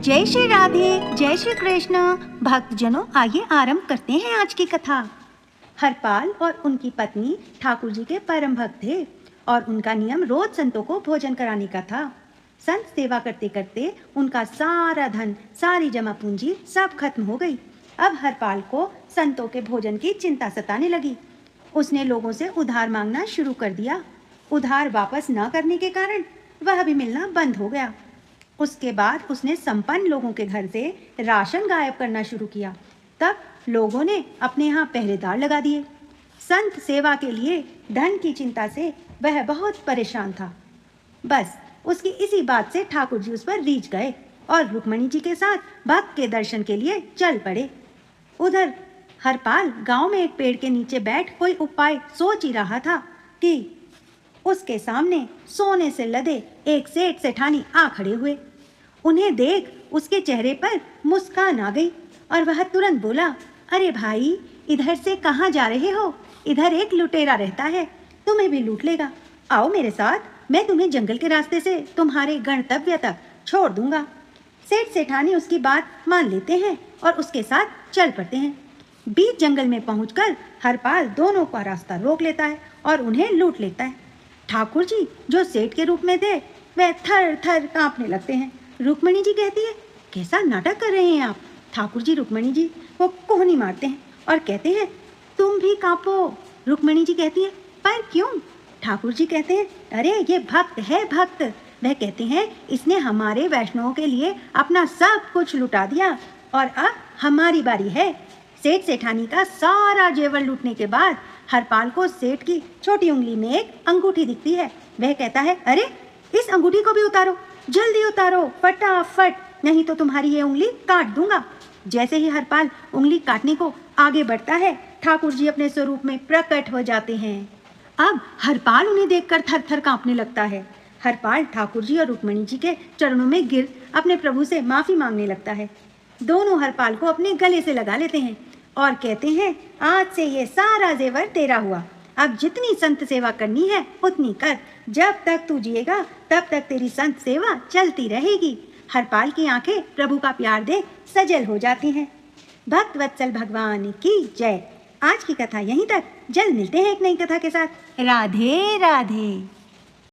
जय श्री राधे, जय श्री कृष्ण। भक्तजनों, आइए आरंभ करते हैं आज की कथा। हरपाल और उनकी पत्नी ठाकुर जी के परम भक्त थे और उनका नियम रोज संतों को भोजन कराने का था। संत सेवा करते करते उनका सारा धन, सारी जमा पूंजी सब खत्म हो गई। अब हरपाल को संतों के भोजन की चिंता सताने लगी। उसने लोगों से उधार मांगना शुरू कर दिया। उधार वापस न करने के कारण वह भी मिलना बंद हो गया। उसके बाद उसने संपन्न लोगों के घर से राशन गायब करना शुरू किया। तब लोगों ने अपने यहाँ पहरेदार लगा दिए। संत सेवा के लिए धन की चिंता से वह बहुत परेशान था। बस उसकी इसी बात से ठाकुर जी उस पर रीझ गए और रुक्मणी जी के साथ भक्त के दर्शन के लिए चल पड़े। उधर हरपाल गांव में एक पेड़ के नीचे बैठ कोई उपाय सोच ही रहा था कि उसके सामने सोने से लदे एक सेठ सेठानी आ खड़े हुए। उन्हें देख उसके चेहरे पर मुस्कान आ गई और वह तुरंत बोला, अरे भाई, इधर से कहाँ जा रहे हो? इधर एक लुटेरा रहता है, तुम्हें भी लूट लेगा। आओ मेरे साथ, मैं तुम्हें जंगल के रास्ते से तुम्हारे गंतव्य तक छोड़ दूंगा। सेठ सेठानी उसकी बात मान लेते हैं और उसके साथ चल पड़ते हैं। बीच जंगल में पहुंचकर हरपाल दोनों का रास्ता रोक लेता है और उन्हें लूट लेता है। ठाकुर जी, जो सेठ के रूप में थे, वे थर थर कांपने लगते हैं। रुक्मणी जी कहती है, कैसा नाटक कर रहे हैं आप? ठाकुर जी रुक्मणी जी को कोहनी मारते हैं और कहते हैं, तुम भी कांपो। रुक्मणी जी कहती है, पर क्यों? ठाकुर जी कहते हैं, अरे ये भक्त है, भक्त। वह कहते हैं, इसने हमारे वैष्णवों के लिए अपना सब कुछ लुटा दिया और अब हमारी बारी है। सेठ सेठानी का सारा जेवर लूटने के बाद हरपाल को सेठ की छोटी उंगली में एक अंगूठी दिखती है। वह कहता है, अरे इस अंगूठी को भी उतारो, जल्दी उतारो फटाफट, नहीं तो तुम्हारी ये उंगली काट दूंगा। जैसे ही हरपाल उंगली काटने को आगे बढ़ता है, ठाकुर जी अपने स्वरूप में प्रकट हो जाते हैं। अब हरपाल उन्हें देखकर थर थर कांपने लगता है। हरपाल ठाकुर जी और रुक्मणी जी के चरणों में गिर अपने प्रभु से माफी मांगने लगता है। दोनों हरपाल को अपने गले से लगा लेते हैं और कहते हैं, आज से ये सारा जेवर तेरा हुआ। अब जितनी संत सेवा करनी है उतनी कर। जब तक तू जिएगा तब तक तेरी संत सेवा चलती रहेगी। हरपाल की आंखें प्रभु का प्यार देख सजल हो जाती हैं। भक्त वत्सल भगवान की जय। आज की कथा यहीं तक। जल्द मिलते हैं एक नई कथा के साथ। राधे राधे।